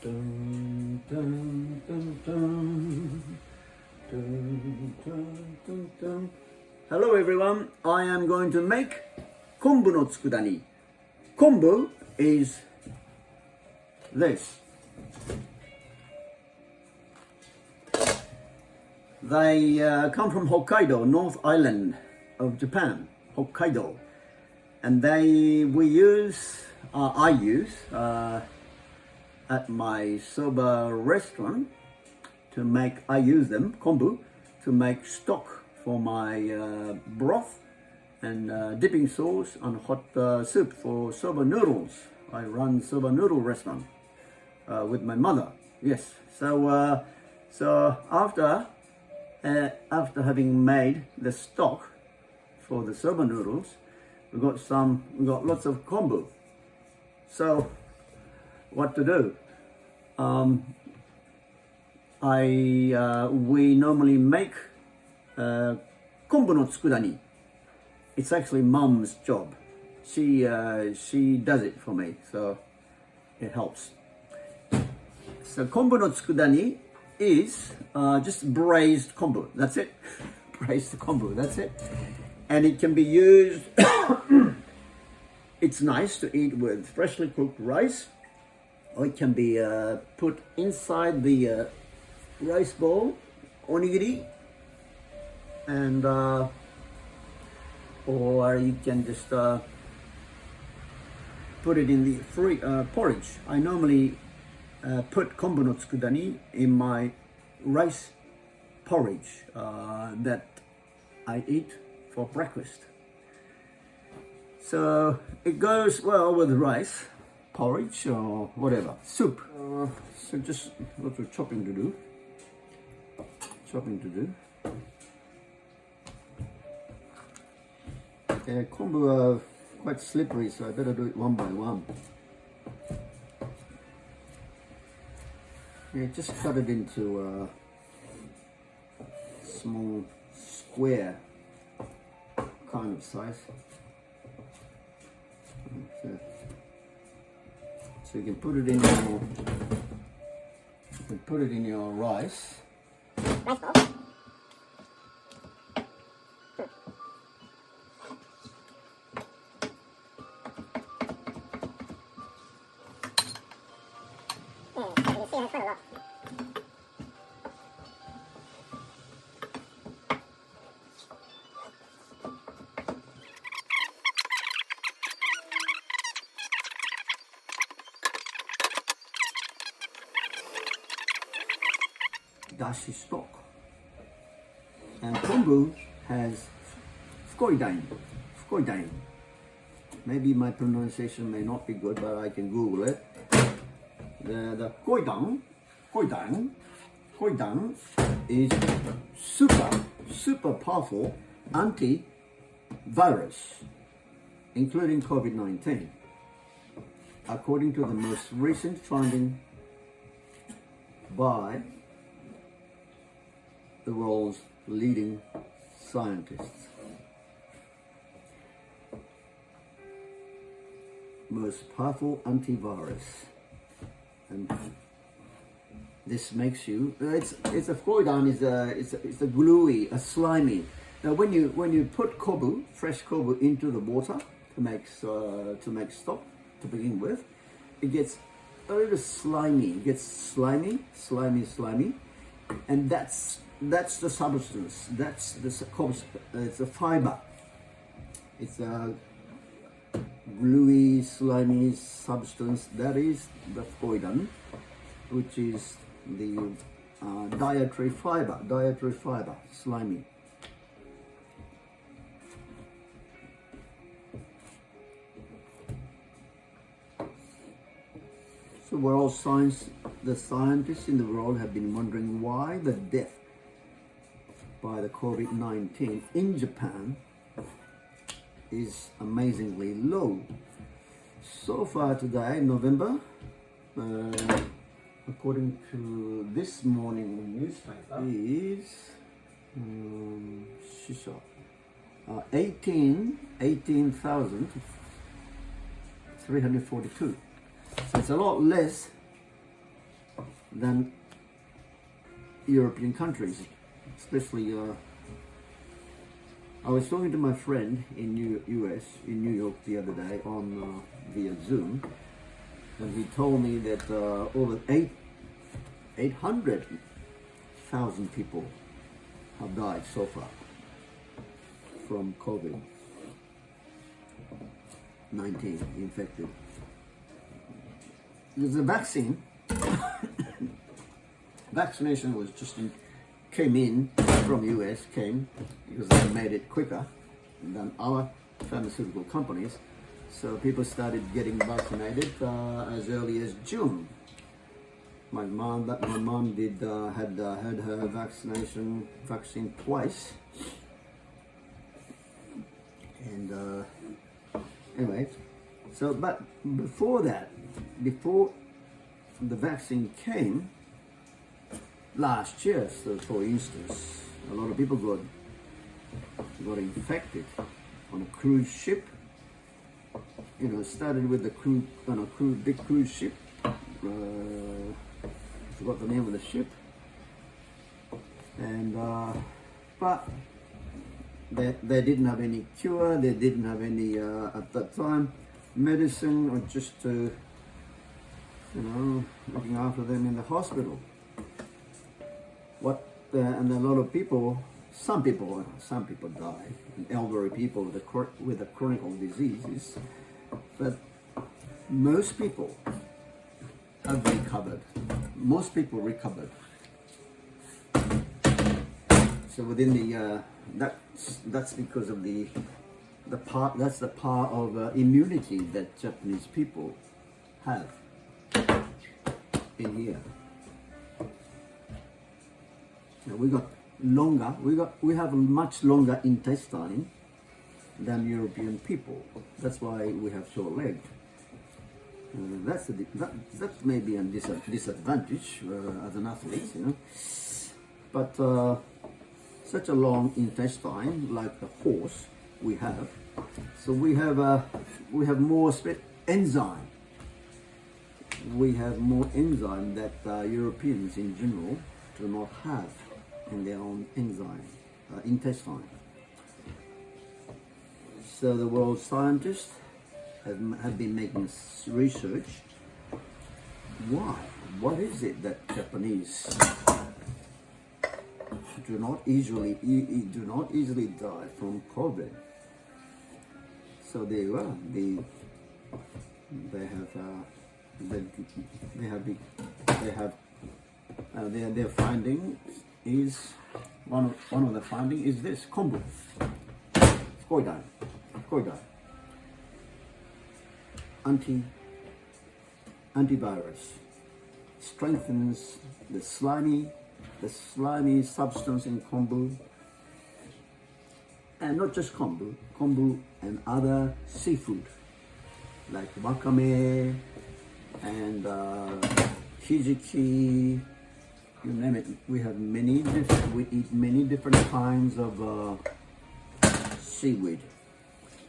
Dun, dun, dun, dun. Dun, dun, dun, dun. Hello everyone, I am going to make Kombu no Tsukudani. Kombu is this. They come from Hokkaido, North Island of Japan, Hokkaido, and I use at my soba restaurant to make. I use them kombu to make stock for my broth and dipping sauce and hot soup for soba noodles. I run soba noodle restaurant with my mother. Yes, so after having made the stock for the soba noodles, we got lots of kombu. So what to do? We normally make kombu no Tsukudani. It's actually mom's job. She does it for me, so it helps. So kombu no Tsukudani is just braised kombu. That's it. Braised kombu. That's it. And it can be used. It's nice to eat with freshly cooked rice, or it can be put inside the rice bowl, onigiri, and or you can just put it in the free porridge. I normally put kombu no Tsukudani in my rice porridge that I eat for breakfast. So it goes well with rice, porridge, or whatever, soup. So just lots of chopping to do. Kombu are quite slippery, so I better do it one by one. Just cut it into a small square kind of size. So you can put it in your rice bowl. Dashi stock, and kombu has fucoidan. Maybe my pronunciation may not be good, but I can Google it. The fucoidan is super powerful antivirus, including COVID-19, according to the most recent finding by the world's leading scientists. Most powerful antivirus, and this makes you. It's a fucoidan it's a gluey, a slimy. Now when you put fresh kombu into the water to make stock to begin with, it gets a little slimy. It gets slimy, and that's the substance. That's it's a fibre. It's a gluey, slimy substance. That is the fucoidan, which is the dietary fibre, slimy. So the scientists in the world have been wondering why the death by the COVID-19 in Japan is amazingly low. So far today, November, according to this morning newspaper, is 18,342. So it's a lot less than European countries, especially. I was talking to my friend in US, in New York the other day on via Zoom, and he told me that over 800,000 people have died so far from COVID-19 infected. There's a vaccine. Vaccination was came in from US, because they made it quicker than our pharmaceutical companies. So people started getting vaccinated as early as June. My mom had her vaccine twice, and anyway. So, but before the vaccine came last year, so for instance, a lot of people got infected on a cruise ship. You know, started with big cruise ship. Forgot the name of the ship. And but they didn't have any cure. They didn't have any at that time medicine, or just looking after them in the hospital. And a lot of people, some people died, elderly people with the chronic diseases, but most people have recovered. Most people recovered. So within the that's because of the power of immunity that Japanese people have in here. We have a much longer intestine than European people. That's why we have short legs. That may be a disadvantage as an athlete, But such a long intestine, like the horse, we have. So we have more enzyme. We have more enzyme that Europeans in general do not have in their own intestine. So the world scientists have been making research. Why? What is it that Japanese do not easily die from COVID? So their finding is one of the finding is this: kombu, fucoidan, antivirus, strengthens the slimy substance in kombu, and not just kombu and other seafood like wakame and hijiki. You name it. We eat many different kinds of seaweed,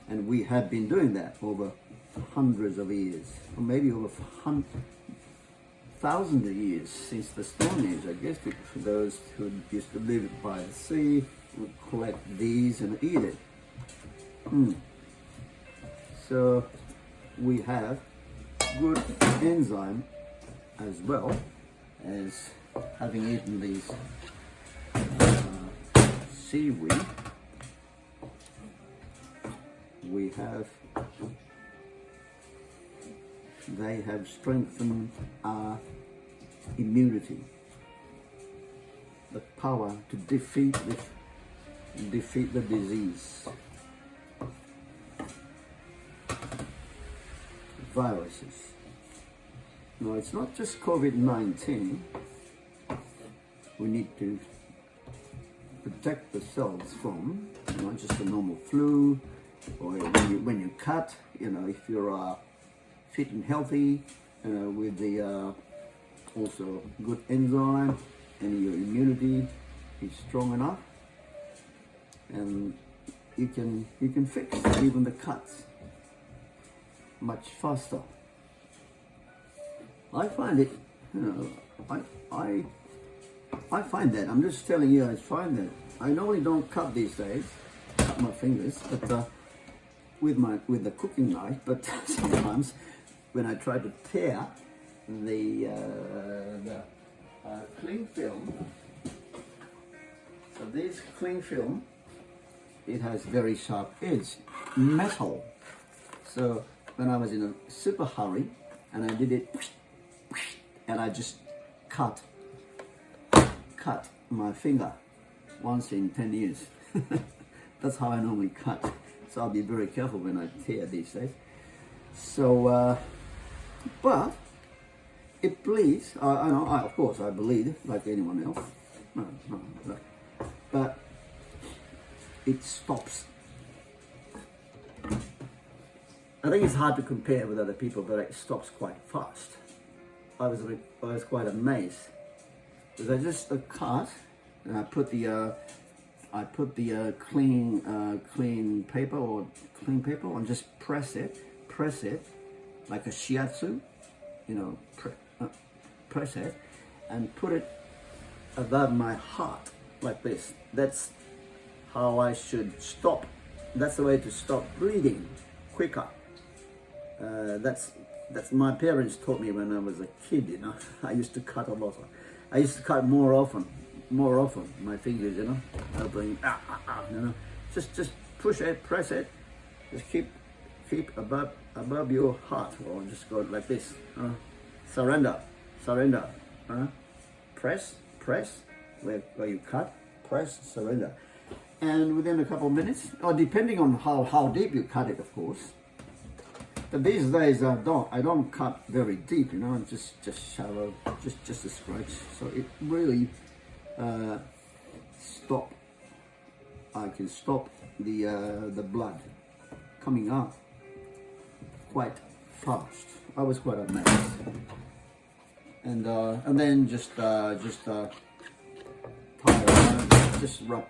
and we have been doing that over hundreds of years, or maybe over thousands of years, since the Stone Age, I guess. For those who used to live by the sea would collect these and eat it. So we have good enzyme as well as having eaten these seaweed. They have strengthened our immunity, the power to defeat the disease, viruses. No, it's not just COVID-19. We need to protect the cells from, not just a normal flu, or when you cut, if you're fit and healthy, with the also good enzyme, and your immunity is strong enough, and you can fix even the cuts much faster. I find it, I find that, I'm just telling you, I find that I normally don't cut these days, cut my fingers, but with the cooking knife. But sometimes when I try to tear the cling film, so this cling film, it has very sharp edge, metal. So when I was in a super hurry and I did it, and I just cut my finger once in 10 years. That's how I normally cut. So I'll be very careful when I tear these days. So, but it bleeds. I know, of course, I bleed like anyone else. No. But it stops. I think it's hard to compare with other people, but it stops quite fast. I was quite amazed because I just cut and I put the clean paper and just press it like a shiatsu, press it and put it above my heart like this. That's how I should stop. That's the way to stop bleeding quicker. That's my parents taught me when I was a kid. I used to cut a lot. I used to cut more often. My fingers, opening, just push it, press it, just keep above your heart, or just go like this. Surrender. Press where you cut, press, surrender, and within a couple of minutes, or depending on how deep you cut it, of course. But these days I don't cut very deep, just shallow, just a scratch. So it really I can stop the blood coming out quite fast. I was quite amazed. And then just tie around, just wrap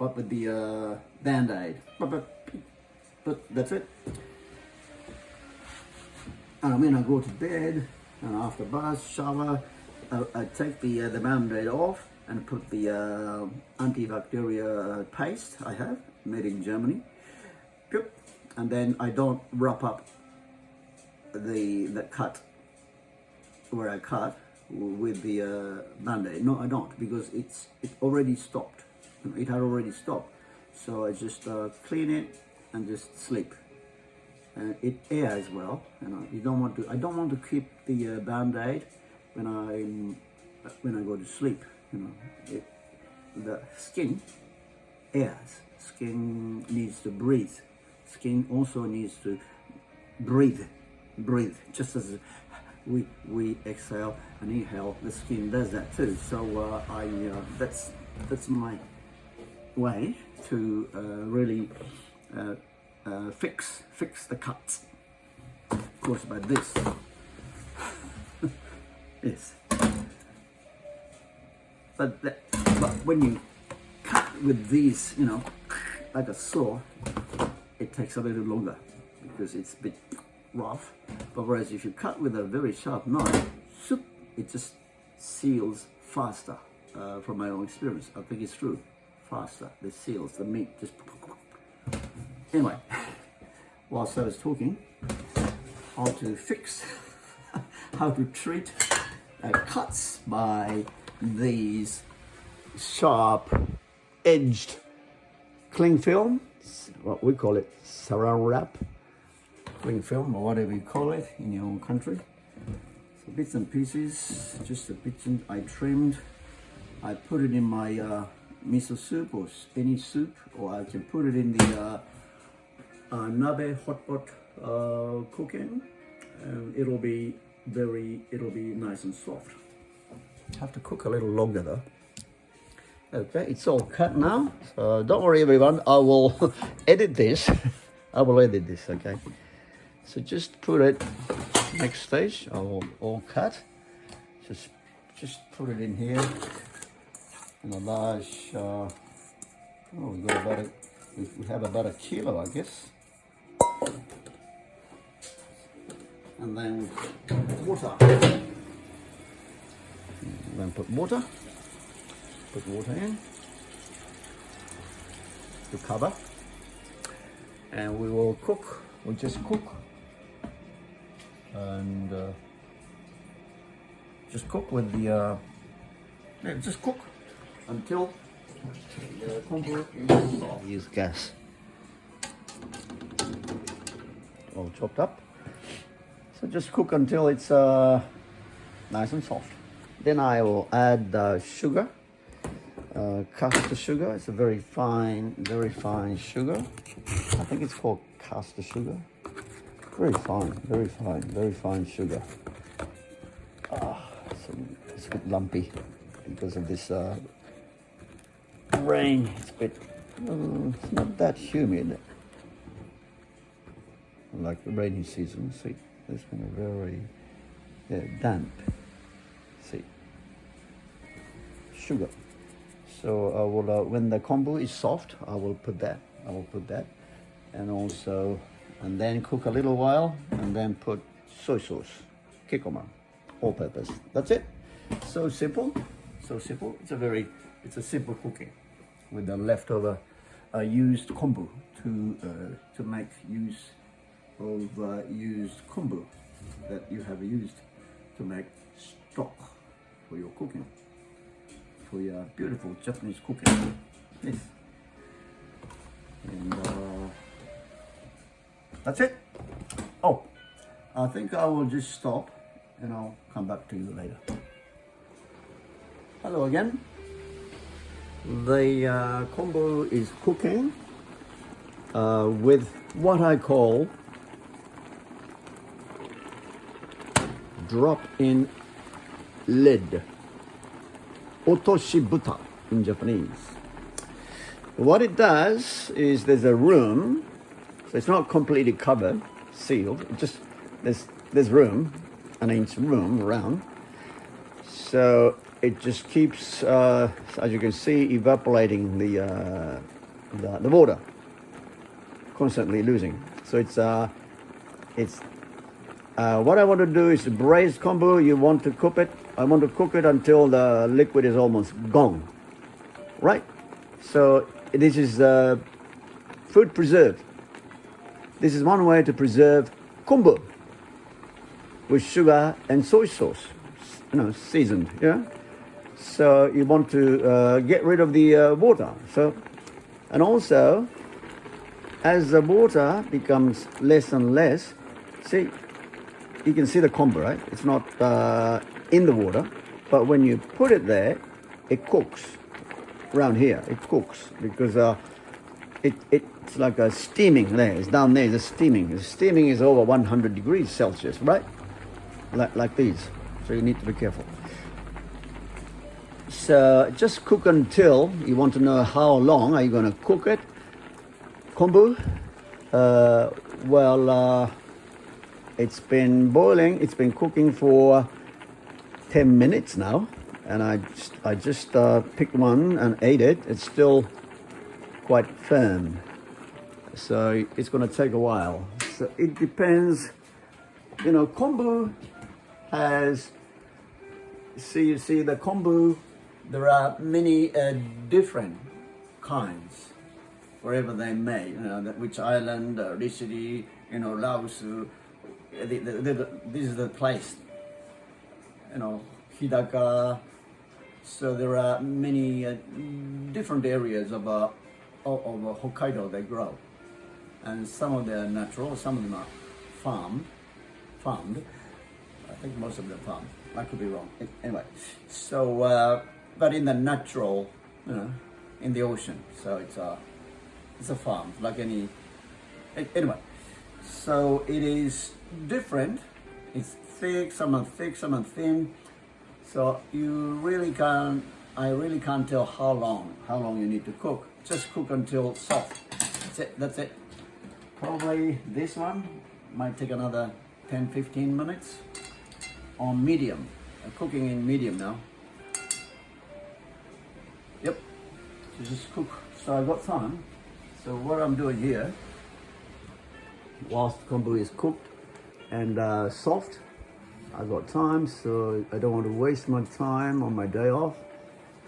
up with the band-aid. But that's it. And when I go to bed and after bath, shower, I take the band-aid off and put the antibacterial paste I have made in Germany. And then I don't wrap up the cut where I cut with the band-aid. No, I don't, because it already stopped. It had already stopped. So I just clean it and just sleep. It airs well. You don't want to. I don't want to keep the band-aid when I go to sleep. The skin airs. Skin needs to breathe. Skin also needs to breathe. Just as we exhale and inhale, the skin does that too. So that's my way to really fix the cuts. Of course, by this. Yes. But when you cut with these, like a saw, it takes a little longer because it's a bit rough. But whereas if you cut with a very sharp knife, it just seals faster. From my own experience, I think it's true. Faster, it seals the meat. Just anyway. Whilst I was talking, how to fix, how to treat cuts by these sharp edged cling film, what we call it, saran wrap, cling film, or whatever you call it in your own country. So bits and pieces, just a bit I trimmed. I put it in my miso soup or spinach soup, or I can put it in the nabe hot pot cooking. It'll be nice and soft. Have to cook a little longer though. Okay, it's all cut now. So don't worry, everyone. I will edit this. Okay. So just put it next stage. I will all cut. Just put it in here in a large. We have about a kilo, I guess. And then water. then put water in to cover, and we will cook. We'll just cook and just cook with the just cook until the kombu is soft. Use gas all chopped up. So just cook until it's nice and soft. Then I will add sugar, caster sugar. It's a very fine sugar. I think it's called caster sugar. Very fine sugar. It's a bit lumpy because of this rain. It's not that humid like the rainy season. See, this one is very damp. See, sugar. So I will, when the kombu is soft, I will put that, and then cook a little while, and then put soy sauce, kikoma, all purpose. That's it. So simple. It's a simple cooking with the leftover used kombu to make use of used kombu that you have used to make stock for your cooking, for your beautiful Japanese cooking. Yes. And that's it. Oh, I think I will just stop and I'll come back to you later. Hello again. The kombu is cooking with what I call drop-in lid, otoshibuta in Japanese. What it does is there's a room, so it's not completely covered, sealed. It just there's room, an inch room around. So it just keeps, as you can see, evaporating the water, constantly losing. So it's what I want to do is braised kombu. You want to cook it. I want to cook it until the liquid is almost gone, right? So this is food preserved. This is one way to preserve kombu with sugar and soy sauce, seasoned. Yeah. So you want to get rid of the water. So, and also, as the water becomes less and less, see, you can see the kombu, right? It's not in the water, but when you put it there, it cooks. Around here, it cooks because it's like a steaming there. It's down there, it's steaming. The steaming is over 100 degrees Celsius, right? Like these. So you need to be careful. So just cook until you want to know how long are you going to cook it. Kombu, it's been boiling. It's been cooking for 10 minutes now, and I just picked one and ate it. It's still quite firm, so it's going to take a while. So it depends. Kombu has. You see the kombu. There are many different kinds wherever they may. Which island, Rishiri, Laos. This is the place. Hidaka. So there are many different areas of Hokkaido they grow, and some of them are natural, some of them are farmed. I think most of them are farmed. I could be wrong. Anyway, so but in the natural, in the ocean, so it's a farm like any. Anyway, so it is different. It's thick, some are thin. So I really can't tell how long you need to cook. Just cook until soft. That's it. Probably this one might take another 10-15 minutes on medium. I'm cooking in medium now. Yep. So just cook. So I've got time. So what I'm doing here, whilst kombu is cooked and soft, I got time, so I don't want to waste my time on my day off.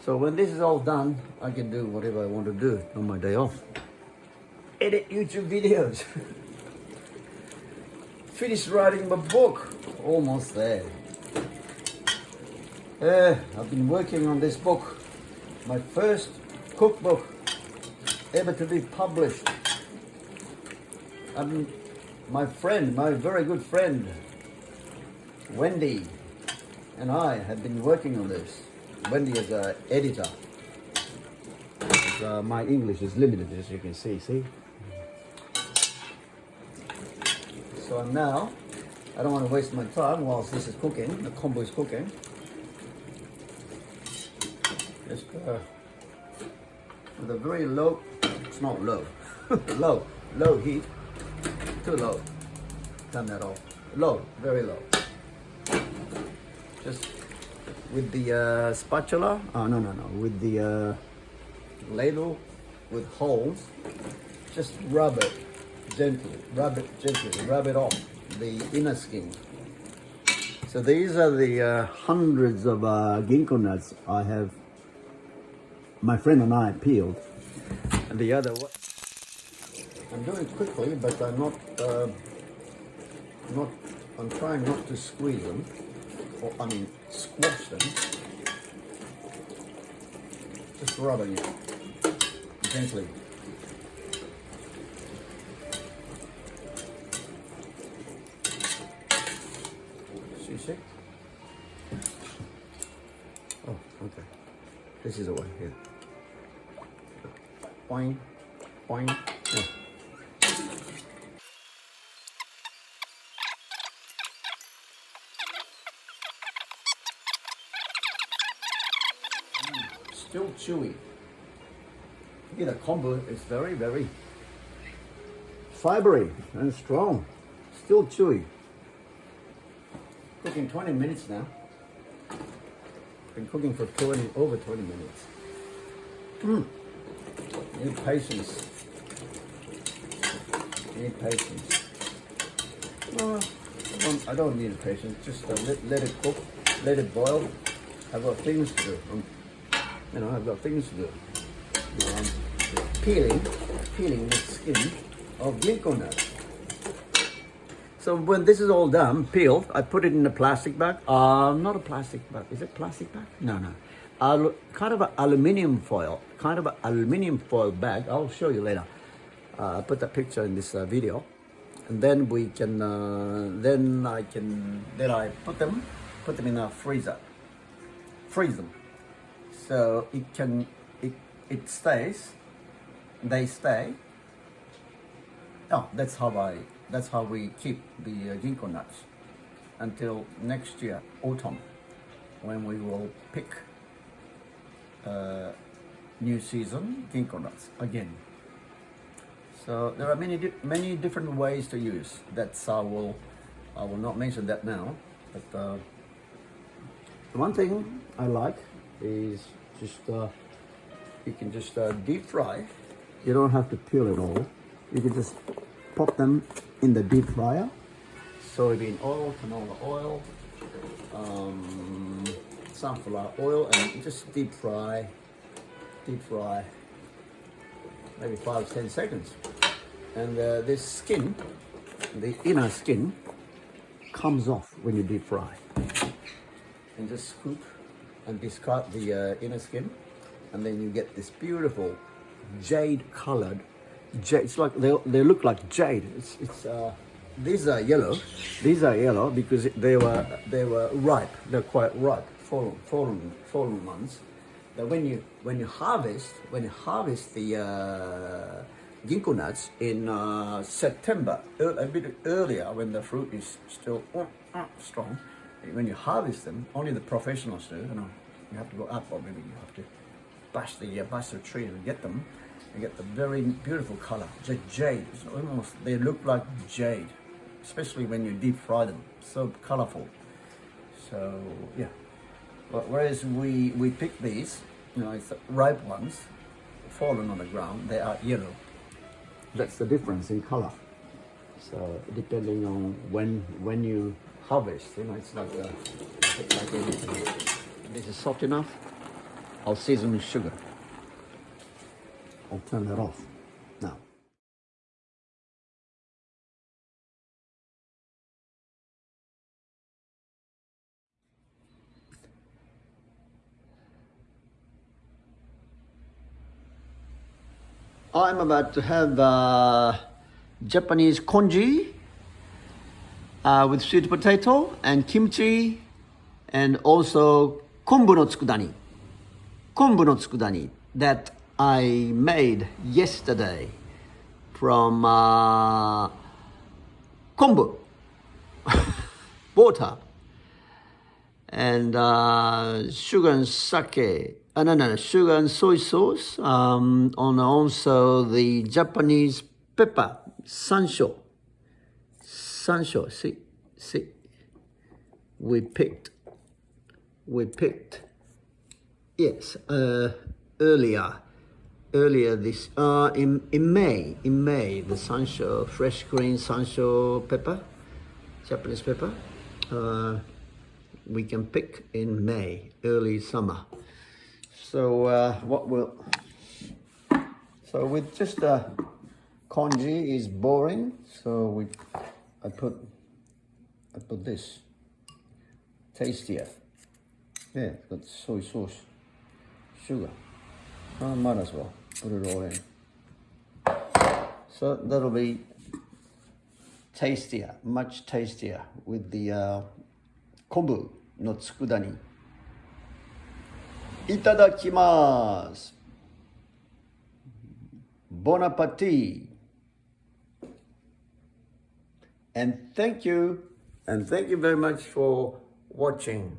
So when this is all done, I can do whatever I want to do on my day off. Edit YouTube videos. Finish writing my book. Almost there. I've been working on this book. My first cookbook ever to be published. My friend, my very good friend, Wendy, and I have been working on this. Wendy is an editor. My English is limited, as you can see. So now, I don't want to waste my time whilst this is cooking, the kombu is cooking. Just with a very low, it's not low, low heat, too low, turn that off, low, very low. Just with the spatula, with the ladle with holes, just rub it gently, rub it off the inner skin. So these are the hundreds of ginkgo nuts I have, my friend and I peeled. And the other one, I'm doing it quickly, but I'm I'm trying not to squeeze them, or squash them. Just rubbing it gently. See? Oh, okay. This is the one here. Boing, boing. Yeah. Still chewy. Yeah, the kombu is very, very fibery and strong. Still chewy. Cooking 20 minutes now. Been cooking for over 20 minutes. Need patience. Need patience. Well, I don't need patience. Just let it cook, let it boil. I've got things to do. I've got things to do. Peeling the skin of ginkgo nuts. So when this is all done, peeled, I put it in a plastic bag. Not a plastic bag. Is it plastic bag? No. Kind of an aluminium foil. Bag. I'll show you later. I'll put the picture in this video, and then we can. Then I put them in a freezer. Freeze them. So it stays. They stay. Oh, that's how we keep the ginkgo nuts until next year, autumn, when we will pick new season ginkgo nuts again. So there are many different ways to use. I will not mention that now. But the one thing I like is just you can just deep fry. You don't have to peel it all. You can just pop them in the deep fryer. Soybean oil, canola oil, sunflower oil, and just deep fry, maybe 5-10 seconds. And this skin, the inner skin, comes off when you deep fry. And just scoop and discard the inner skin, and then you get this beautiful jade-colored. It's like they look like jade. These are yellow. These are yellow because they were ripe. They're quite ripe, fallen ones. That when you harvest the ginkgo nuts in September, a bit earlier when the fruit is still strong. When you harvest them, only the professionals do. You have to go up, or maybe you have to bust the tree and get them. You get the very beautiful color, jade. It's almost, they look like jade, especially when you deep fry them. So colorful. So yeah. But whereas we pick these, it's ripe ones, fallen on the ground. They are yellow. That's the difference in color. So depending on when you harvest. You know, it's like anything. This is soft enough. I'll season with sugar. I'll turn that off now. I'm about to have Japanese congee with sweet potato and kimchi, and also konbu no tsukudani. Konbu no tsukudani that I made yesterday from kombu, water, and sugar and sake. Sugar and soy sauce, on also the Japanese pepper, sansho. Sansho, see. We picked, yes, earlier this, in May, the sansho, fresh green sansho pepper, Japanese pepper, we can pick in May, early summer. So so with just congee is boring. So I put this tastier. Yeah, it's got soy sauce, sugar. Might as well put it all in. So that'll be tastier, much tastier with the kombu no tsukudani. Itadakimasu. Bon appetit. And thank you very much for watching.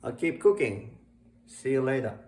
I'll keep cooking. See you later.